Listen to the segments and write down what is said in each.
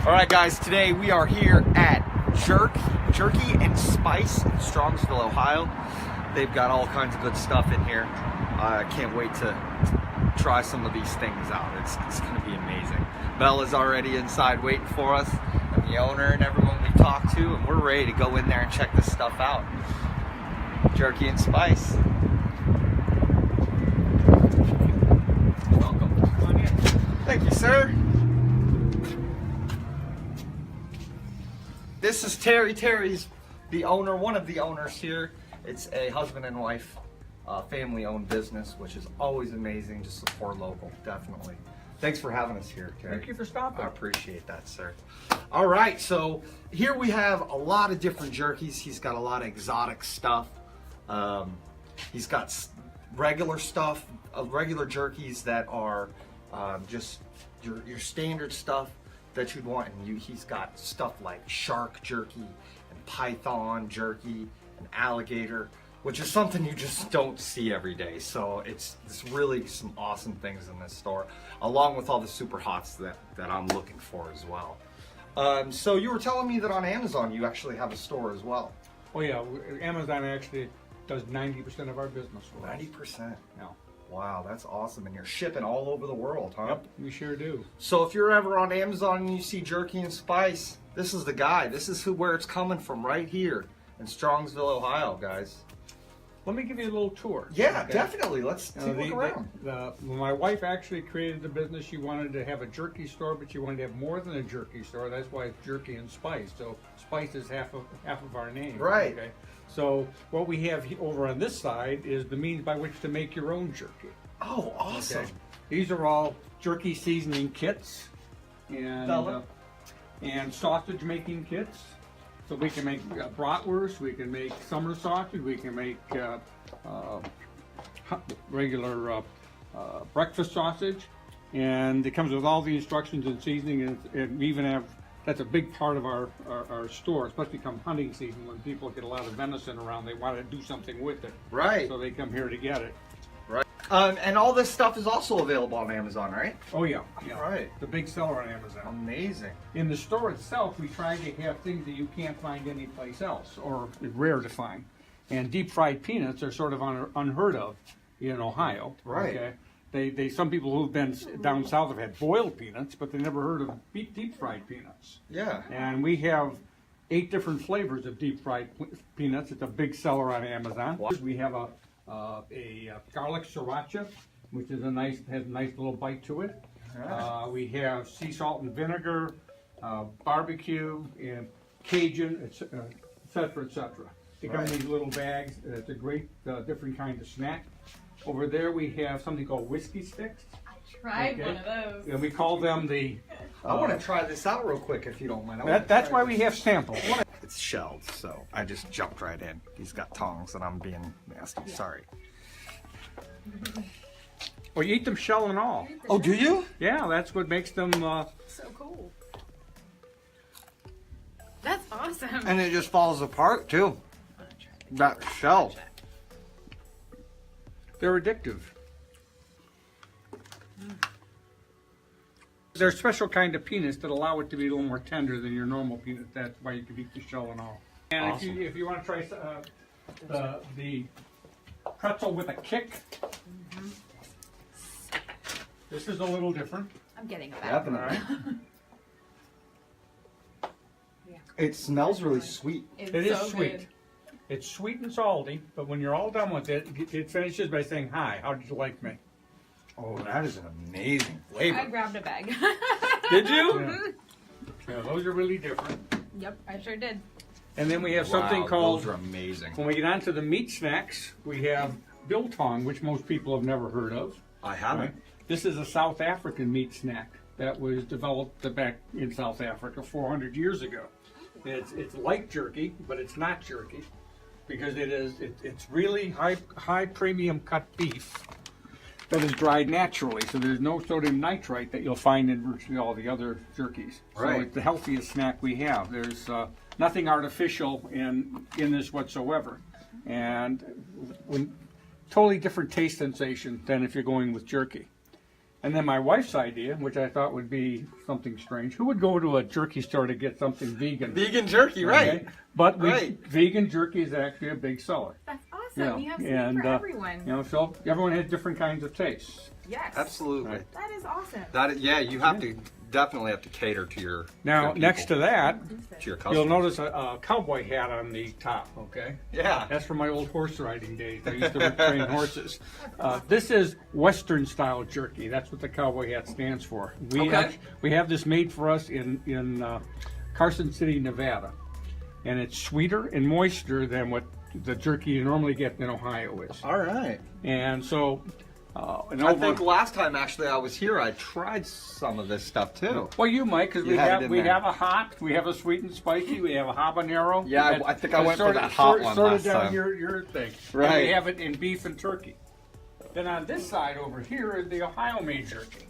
All right, guys, today we are here at Jerky N Spice in Strongsville, Ohio. They've got all kinds of good stuff in here. I can't wait to try some of these things out. It's going to be amazing. Bella's already inside waiting for us, and the owner and everyone we talked to, and we're ready to go in there and check this stuff out. Jerky N Spice. Welcome. Come on in. Thank you, sir. This is Terry. Terry's the owner, one of the owners here. It's a husband and wife, family-owned business, which is always amazing to support local, definitely. Thanks for having us here, Terry. Thank you for stopping. I appreciate that, sir. All right, so here we have a lot of different jerkies. He's got a lot of exotic stuff. He's got regular stuff, regular jerkies that are just your standard stuff that you'd want, and he's got stuff like shark jerky and python jerky and alligator, which is something you just don't see every day. So it's really some awesome things in this store, along with all the super hots that I'm looking for as well. So you were telling me that on Amazon you actually have a store as well. Oh yeah, Amazon actually does 90% of our business for us. 90%. Yeah. Wow, that's awesome. And you're shipping all over the world, huh? Yep, we sure do. So if you're ever on Amazon and you see Jerky N Spice, this is the guy. This is where it's coming from, right here in Strongsville, Ohio, guys. Let me give you a little tour. Yeah, okay? definitely. Let's take a look around. When my wife actually created the business, she wanted to have a jerky store, but she wanted to have more than a jerky store. That's why it's Jerky N Spice. So spice is half of our name. Right. Okay. So what we have over on this side is the means by which to make your own jerky. Oh, awesome. Okay. These are all jerky seasoning kits and sausage making kits. So we can make bratwurst, we can make summer sausage, we can make regular breakfast sausage, and it comes with all the instructions and seasoning, and we even have, that's a big part of our store, especially come hunting season when people get a lot of venison around, they want to do something with it. Right. So they come here to get it. Right. And all this stuff is also available on Amazon, right? Oh yeah, yeah. Right. The big seller on Amazon. Amazing. In the store itself, we try to have things that you can't find anyplace else, or rare to find. And deep fried peanuts are sort of unheard of in Ohio. Right. Okay? They some people who've been down south have had boiled peanuts, but they never heard of deep fried peanuts. Yeah. And we have 8 different flavors of deep fried peanuts. It's a big seller on Amazon. We have a garlic sriracha, which is has a nice little bite to it. Right. We have sea salt and vinegar, barbecue, and Cajun, etc., etc. They come in these little bags. It's a great different kind of snack. Over there we have something called whiskey sticks. I tried one of those. And we call them the... I want to try this out real quick if you don't mind. That's why we have samples. It's shelled, so I just jumped right in. He's got tongs and I'm being nasty. Sorry. Well, you eat them shell and all. Oh, do you? Yeah, that's what makes them... So cool. That's awesome. And it just falls apart too. That shell. They're addictive. They're a special kind of peanuts that allow it to be a little more tender than your normal peanut. That's why you can eat the shell and all. And awesome. if you want to try the pretzel with a kick, this is a little different. I'm getting a bag. Definitely. It smells really sweet. It is sweet. Good. It's sweet and salty, but when you're all done with it, it finishes by saying, "Hi, how did you like me?" Oh, that is an amazing flavor. I grabbed a bag. Did you? Yeah, those are really different. Yep, I sure did. And then we have something called... Those are amazing. When we get on to the meat snacks, we have biltong, which most people have never heard of. I haven't. Right? This is a South African meat snack that was developed back in South Africa 400 years ago. It's like jerky, but it's not jerky because it's really high premium cut beef that is dried naturally. So there's no sodium nitrite that you'll find in virtually all the other jerkies. Right. So it's the healthiest snack we have. There's nothing artificial in this whatsoever, and totally different taste sensation than if you're going with jerky. And then my wife's idea, which I thought would be something strange, who would go to a jerky store to get something vegan? Vegan jerky, right? Okay? But Right. vegan jerky is actually a big seller. That's awesome. Yeah. You have something And, for everyone. You know, so everyone has different kinds of tastes. Yes. Absolutely. Right. That is awesome. Yeah, you have to definitely have to cater to your Now, your next to people, that, to your customers. you'll notice a cowboy hat on the top, okay? Yeah. That's from my old horse riding days. I used to train horses. This is Western style jerky. That's what the cowboy hat stands for. Okay. We have this made for us in Carson City, Nevada. And it's sweeter and moister than what the jerky you normally get in Ohio is. All right. And so, I think last time actually I was here, I tried some of this stuff too. well, you might, because You had it in we there. have a hot, we have a sweet and spicy, we have a habanero. Yeah, That's- I think I that's went for sorta- that hot sorta- one sorta last down time. your thing. And Right. we have it in beef and turkey. Then on this side over here is the Ohio-made jerky.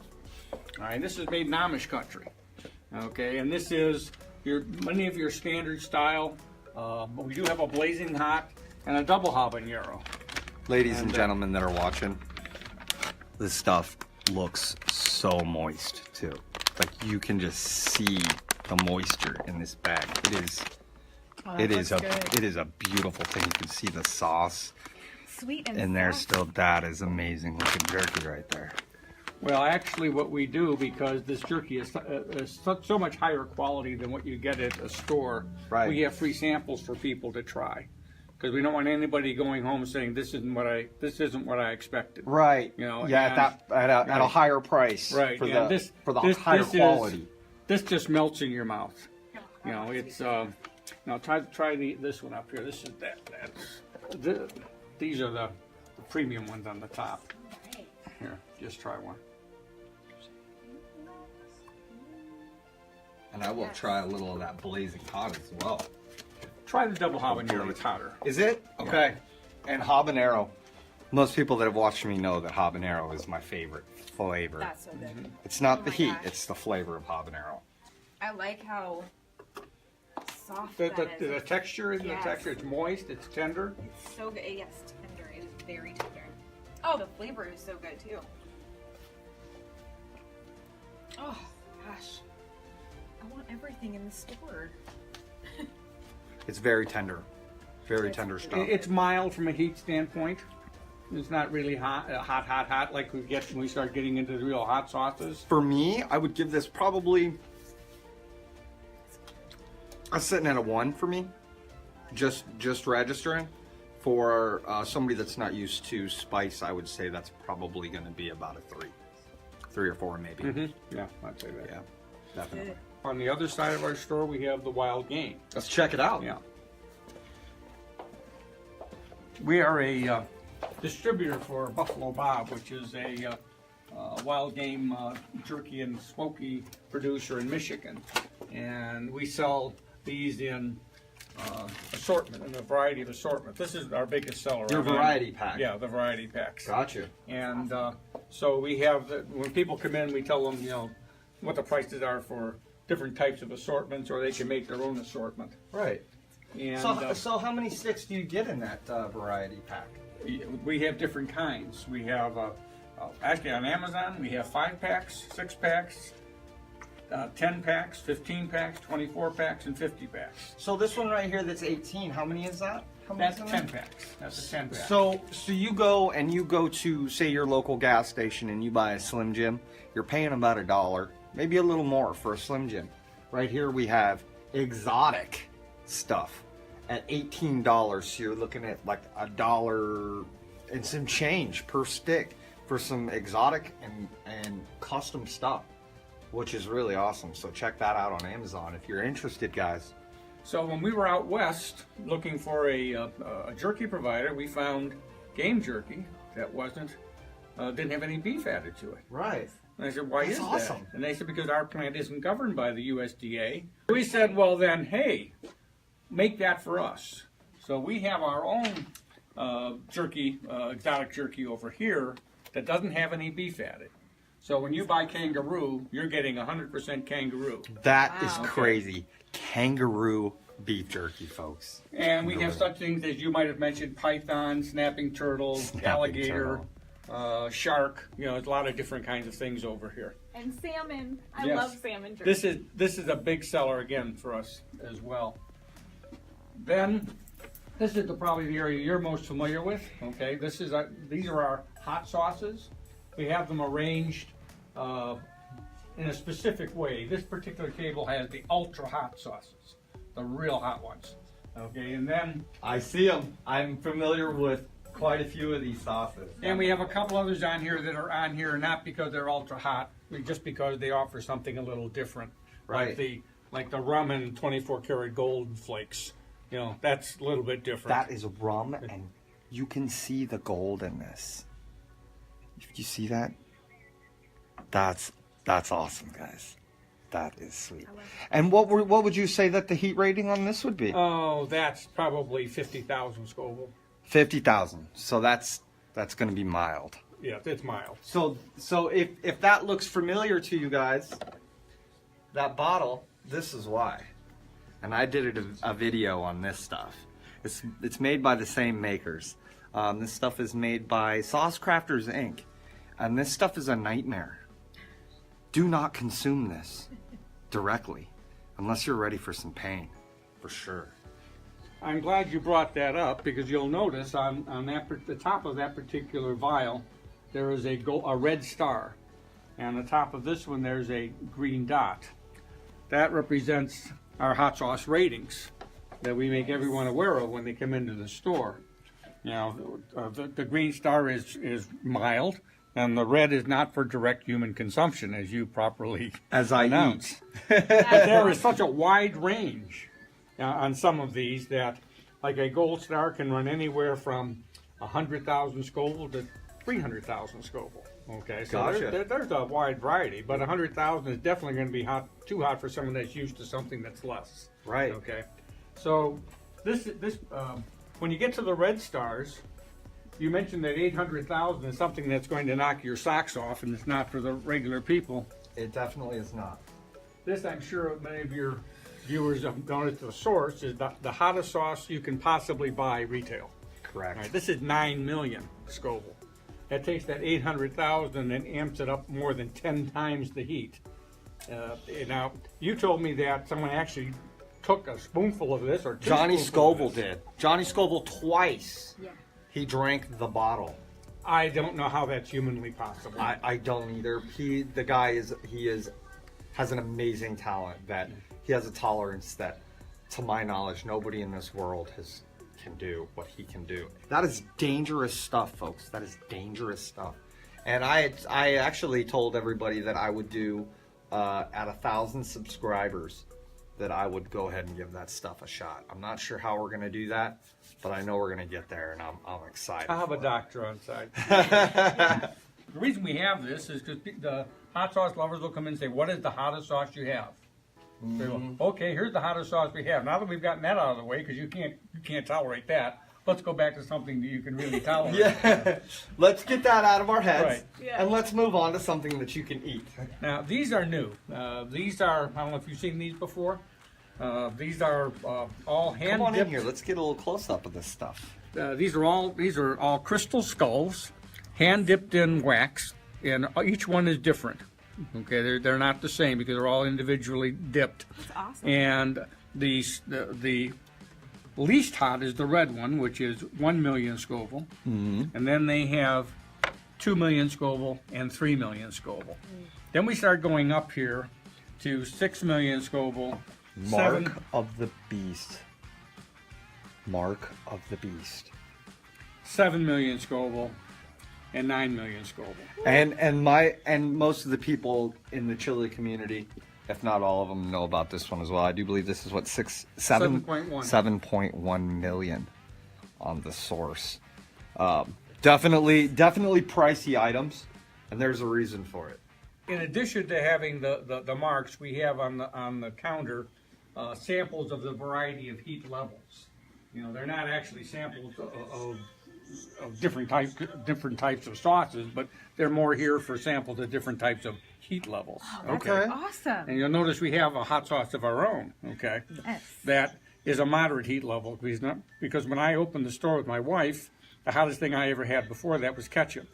All right, this is made in Amish country. Okay, and this is many of your standard style. But we do have a blazing hot and a double habanero. Ladies and gentlemen that are watching, this stuff looks so moist too. Like you can just see the moisture in this bag. It is a beautiful thing. You can see the sauce Sweet and in there soft. still. That is amazing looking jerky right there. Well, actually, what we do, because this jerky is so much higher quality than what you get at a store, Right. we have free samples for people to try, because we don't want anybody going home saying this isn't what I expected. Right. You know, yeah, at a right. higher price. Right. For and the higher quality. This just melts in your mouth. You know, it's now try this one up here. This is these are the premium ones on the top. Here, just try one. And I will try a little of that blazing hot as well. Try the double habanero. It's hotter. Is it? Okay. And habanero. Most people that have watched me know that habanero is my favorite flavor. That's so good. It's not Oh the my heat, gosh. it's the flavor of habanero. I like how soft The that is. texture is Yes. the texture. It's moist. It's tender. It's so good. Yes, tender. It is very tender. Oh, the flavor is so good too. Oh gosh, I want everything in the store. It's very tender. Very tender stuff. It's mild from a heat standpoint. It's not really hot like we get when we start getting into the real hot sauces. For me, I would give this probably... I'm sitting at a 1 for me. Just registering. For somebody that's not used to spice, I would say that's probably going to be about a 3. 3 or 4 maybe. Yeah, I'd say that. Yeah, definitely. On the other side of our store, we have the wild game. Let's check it out. Yeah. We are a distributor for Buffalo Bob, which is a wild game jerky and smoky producer in Michigan. And we sell these in assortment, in a variety of assortment. This is our biggest seller. Your I mean, variety pack. Yeah, the variety packs. Gotcha. And so we have, when people come in, we tell them, you know, what the prices are for different types of assortments, or they can make their own assortment. Right. And So how many sticks do you get in that variety pack? we have different kinds. We have, actually on Amazon, we have 5 packs, 6 packs, 10 packs, 15 packs, 24 packs, and 50 packs. So this one right here that's 18, how many is that? How many That's is in 10 there? packs. That's a 10 pack. So you go to, say, your local gas station and you buy a Slim Jim, you're paying about $1, maybe a little more for a Slim Jim. Right here we have exotic stuff at $18. So you're looking at like $1 and some change per stick for some exotic and custom stuff, which is really awesome. So check that out on Amazon if you're interested, guys. So when we were out west looking for a jerky provider, we found game jerky that didn't have any beef added to it. Right. And I said, why That's is awesome. that? And they said, because our plant isn't governed by the USDA. We said, well then, hey, make that for us. So we have our own jerky, exotic jerky over here that doesn't have any beef added. So when you buy kangaroo, you're getting 100% kangaroo. That is Wow. crazy. Kangaroo beef jerky, folks. And we have such things as you might have mentioned, python, snapping turtle, alligator, turtle. shark. You know, there's a lot of different kinds of things over here. And salmon. I Yes. love salmon jerky. This is a big seller again for us as well. Then this is probably the area you're most familiar with. Okay, these are our hot sauces. We have them arranged in a specific way. This particular table has the ultra hot sauces, the real hot ones. Okay, and then I see them. I'm familiar with quite a few of these sauces. and we have a couple others on here that are on here not because they're ultra hot, but just because they offer something a little different. Right. Like the rum and 24 karat gold flakes. You know, that's a little bit different. That is rum, and you can see the gold in this. You see that? That's awesome, guys. That is sweet. And what would you say that the heat rating on this would be? Oh, that's probably 50,000 Scoville. 50,000. So that's going to be mild. Yeah, it's mild. So if that looks familiar to you guys, that bottle, this is why. And I did a video on this stuff. It's made by the same makers. This stuff is made by Sauce Crafters Inc. And this stuff is a nightmare. Do not consume this directly unless you're ready for some pain, for sure. I'm glad you brought that up because you'll notice on the top of that particular vial, there is a red star. And on the top of this one, there's a green dot. That represents our hot sauce ratings that we make everyone aware of when they come into the store. You know, the green star is mild, and the red is not for direct human consumption, as you properly announced. But there is such a wide range on some of these that, like a gold star can run anywhere from 100,000 Scoville to 300,000 Scoville. Okay, so Gotcha. there's a wide variety, but 100,000 is definitely going to be too hot for someone that's used to something that's less. Right. Okay, so this when you get to the red stars, you mentioned that 800,000 is something that's going to knock your socks off, and it's not for the regular people. It definitely is not. This, I'm sure many of your viewers have known it. The source is the hottest sauce you can possibly buy retail. Correct. All right, this is 9 million Scoville. That takes that 800,000 and amps it up more than 10 times the heat. Now, you told me that someone actually took a spoonful of this, or two Johnny spoonfuls Scoville of this. did. Johnny Scoville twice. Yeah. He drank the bottle. I don't know how that's humanly possible. I don't either. The guy has an amazing talent that he has a tolerance that, to my knowledge, nobody in this world can do what he can do. That is dangerous stuff, folks. That is dangerous stuff. And I actually told everybody that I would do at 1,000 subscribers that I would go ahead and give that stuff a shot. I'm not sure how we're gonna do that, but I know we're gonna get there, and I'm excited. I have a for it. doctor on site. The reason we have this is because the hot sauce lovers will come in and say, "What is the hottest sauce you have?" They go, "Okay, here's the hottest sauce we have." Now that we've gotten that out of the way, because you can't tolerate that, let's go back to something that you can really tolerate. Yeah, let's get that out of our heads, Right. Yeah. and let's move on to something that you can eat. Now these are new. These are, I don't know if you've seen these before. These are all hand Come on in dipped. here. Let's get a little close up of this stuff. These are all crystal skulls, hand dipped in wax, and each one is different. Okay, they're not the same because they're all individually dipped. That's awesome. And the least hot is the red one, which is 1 million Scoville. And then they have 2 million Scoville and 3 million Scoville. Then we start going up here to 6 million Scoville. Mark of the beast. Mark of the beast. 7 million Scoville, and 9 million Scoville. And most of the people in the chili community, if not all of them, know about this one as well. I do believe this is what 7.1. 7.1 million on the source. Definitely pricey items, and there's a reason for it. In addition to having the marks, we have on the counter samples of the variety of heat levels. You know, they're not actually samples of different types of sauces, but they're more here for samples of different types of heat levels. Okay. Awesome. And you'll notice we have a hot sauce of our own. Okay. Yes. That is a moderate heat level because when I opened the store with my wife, the hottest thing I ever had before that was ketchup.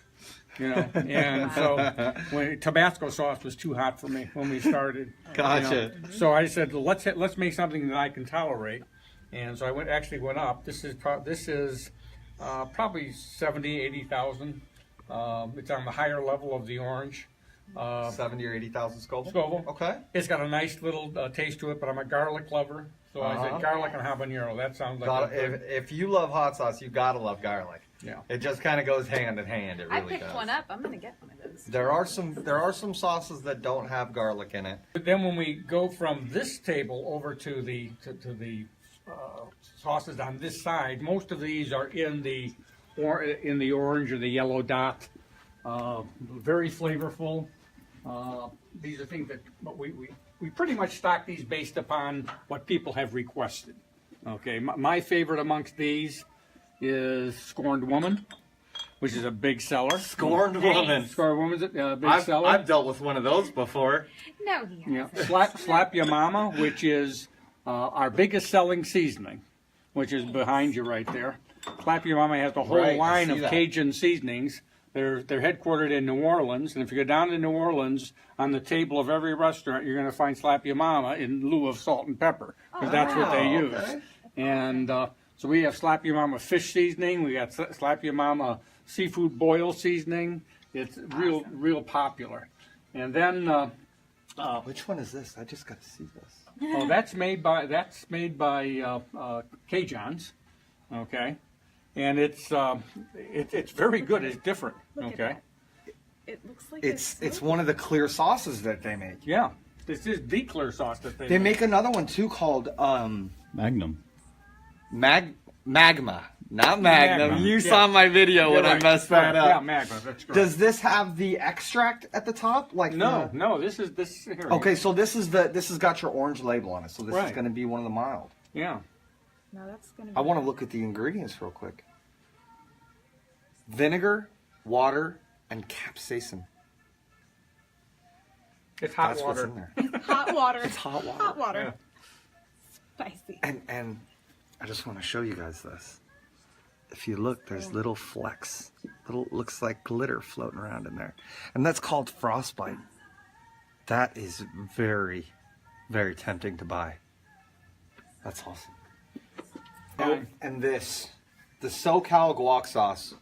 You know, and so when Tabasco sauce was too hot for me when we started. Gotcha. You know. So I said, let's make something that I can tolerate. And so I went up. This is probably 70, 80,000. It's on the higher level of the orange. 70 or 80,000 Scoville. Scoville. Okay. It's got a nice little taste to it, but I'm a garlic lover, so I said garlic and habanero. That sounds like If you love hot sauce, you gotta love garlic. Yeah. It just kind of goes hand in hand. It I really picked does. one up. I'm gonna get one of those. There are some sauces that don't have garlic in it. But then when we go from this table over to the sauces on this side, most of these are in the orange or the yellow dot. Very flavorful. These are things that we pretty much stock these based upon what people have requested. Okay, my favorite amongst these is Scorned Woman, which is a big seller. Scorned Woman. Scorned Woman's a big seller. I've dealt with one of those before. No, he hasn't. Yeah, Slap Ya Mama, which is our biggest selling seasoning, which is behind you right there. Slap Ya Mama has a whole Right, I line see of that. Cajun seasonings. They're headquartered in New Orleans, and if you go down to New Orleans, on the table of every restaurant, you're going to find Slap Ya Mama in lieu of salt and pepper, because that's what they use. okay. And so we have Slap Ya Mama fish seasoning. We got Slap Ya Mama seafood boil seasoning. It's real popular. And then Which one is this? I just got to see this. oh, that's made by Cajuns, okay, and it's very good. It's different, Look at okay. that. It looks like It's one of the clear sauces that they make. Yeah, this is the clear sauce that They make another one too called Magnum. Magma. Not Magnum. Magma. You Yeah. saw my video when You're I right. messed that Yeah, up. Magma. That's correct. Does this have the extract at the top? Like no, the- no. This here. Okay, so this has got your orange label on it. So this is Right. going to be one of the mild. Yeah. No, that's gonna. I want to look at the ingredients real quick. Vinegar, water, and capsaicin. It's hot That's water. what's in there. hot water. It's hot water. Hot water. Yeah. Spicy. And I just want to show you guys this. If you look, there's little flecks. Looks like glitter floating around in there. And that's called frostbite. That is very, very tempting to buy. That's awesome. And this, the SoCal guac sauce.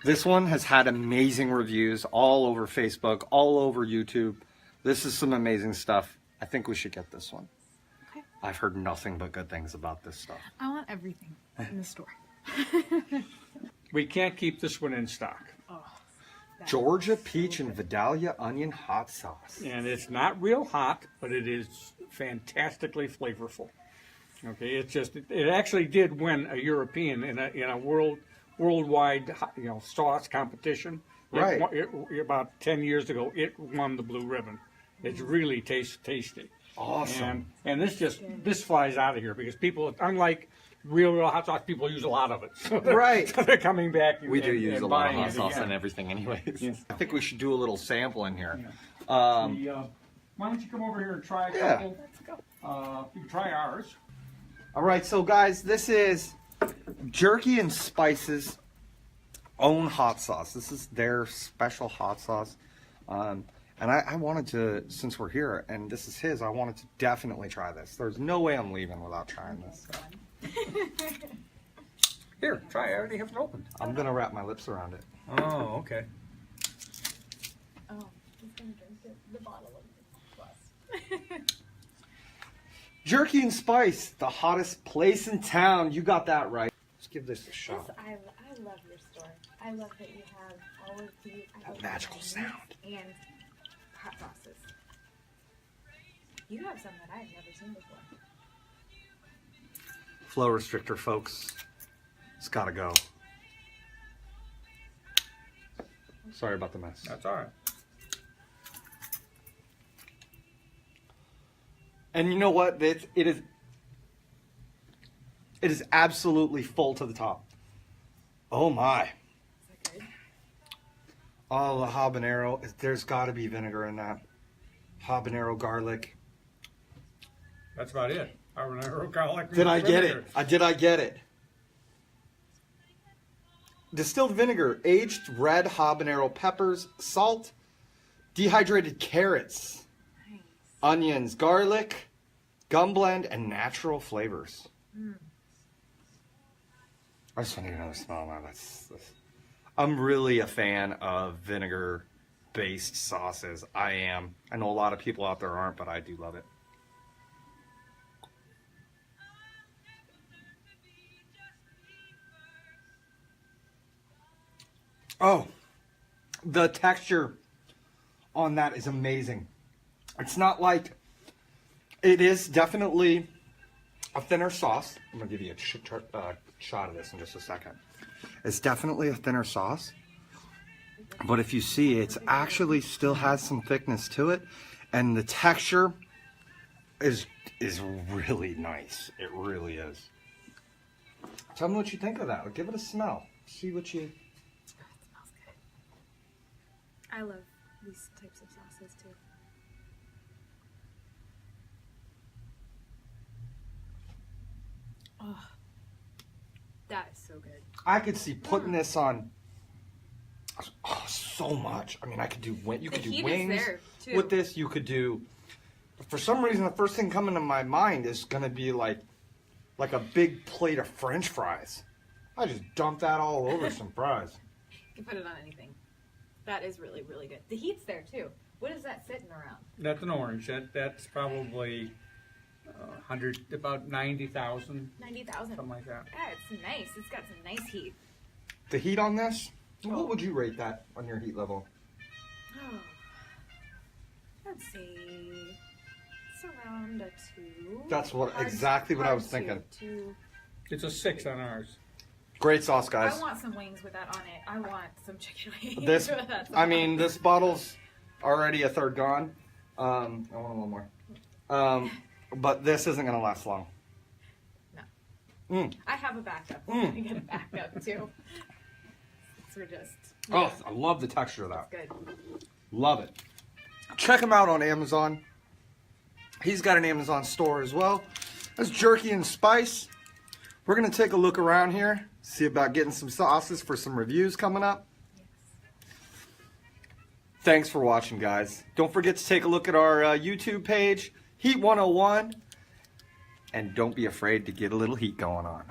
This one has had amazing reviews all over Facebook, all over YouTube. This is some amazing stuff. I think we should get this one. Okay. I've heard nothing but good things about this stuff. I want everything in the store. We can't keep this one in stock, Georgia peach and Vidalia onion hot sauce. and it's not real hot, but it is fantastically flavorful. Okay, it actually did win a European in a worldwide sauce competition. Right. About 10 years ago, it won the blue ribbon. It's really tasty. Awesome. And this flies out of here because people, unlike real hot sauce, people use a lot of it. So Right. so they're coming back. We do use and a lot of buying hot it sauce again. and everything anyways. Yeah. I think we should do a little sample in here. Why don't you come over here and try a Yeah. couple? Let's go. You can try ours. All right, so guys, this is Jerky N Spice's own hot sauce. This is their special hot sauce. And I wanted to, since we're here and this is his, I wanted to definitely try this. There's no way I'm leaving without trying this. Here, try it. I already have it opened. I'm going to wrap my lips around it. Oh, okay. Oh, he's gonna drink the bottle of plus. Jerky N Spice, the hottest place in town. You got that right. Let's give this a shot. I love your store. I love that you have all of the magical sound. and hot sauces. You have some that I've never seen before. Flow restrictor, folks. It's got to go. Sorry about the mess. That's all right. And you know what? It is absolutely full to the top. Oh my. Is that good? Oh, the habanero. There's got to be vinegar in that. Habanero garlic. That's about it. Habanero garlic. Did I get vinegar. it? Did I get it? distilled vinegar, aged red habanero peppers, salt, dehydrated carrots, Nice. onions, garlic, gum blend, and natural flavors. I just want to get another smell now. I'm really a fan of vinegar-based sauces. I am. I know a lot of people out there aren't, but I do love it. Oh, the texture on that is amazing. It's not like, it is definitely a thinner sauce. I'm going to give you a shot of this in just a second. It's definitely a thinner sauce. But if you see, it actually still has some thickness to it. And the texture is really nice. It really is. Tell me what you think of that. Give it a smell. See what you... Oh, it smells good. I love these types of sauces too. Oh, that is so good. I could see putting this on so much. I mean, I could do you could do heat is wings there, too. with this. You could do. For some reason, the first thing coming to my mind is gonna be like a big plate of French fries. I just dump that all over some fries. You can put it on anything. That is really, really good. The heat's there too. What is that sitting around? That's an orange. That's probably 100, about 90,000, 90,000. something like that. Yeah, it's nice. It's got some nice heat. The heat on this. What would you rate that on your heat level? Oh, let's see. It's around a 2. That's what Hard- exactly what I hard was thinking. to- It's a 6 on ours. Great sauce, guys. I want some wings with that on it. I want some chicken wings. This, with that I sauce. mean, this bottle's already a third gone. I want one more. But this isn't gonna last long. No. I have a backup. I get a backup too. So we're just. Oh, I love the texture of that. Good. Love it. Check him out on Amazon. He's got an Amazon store as well. That's Jerky N Spice. We're gonna take a look around here, see about getting some sauces for some reviews coming up. Thanks for watching, guys. Don't forget to take a look at our YouTube page, Heat 101, and don't be afraid to get a little heat going on.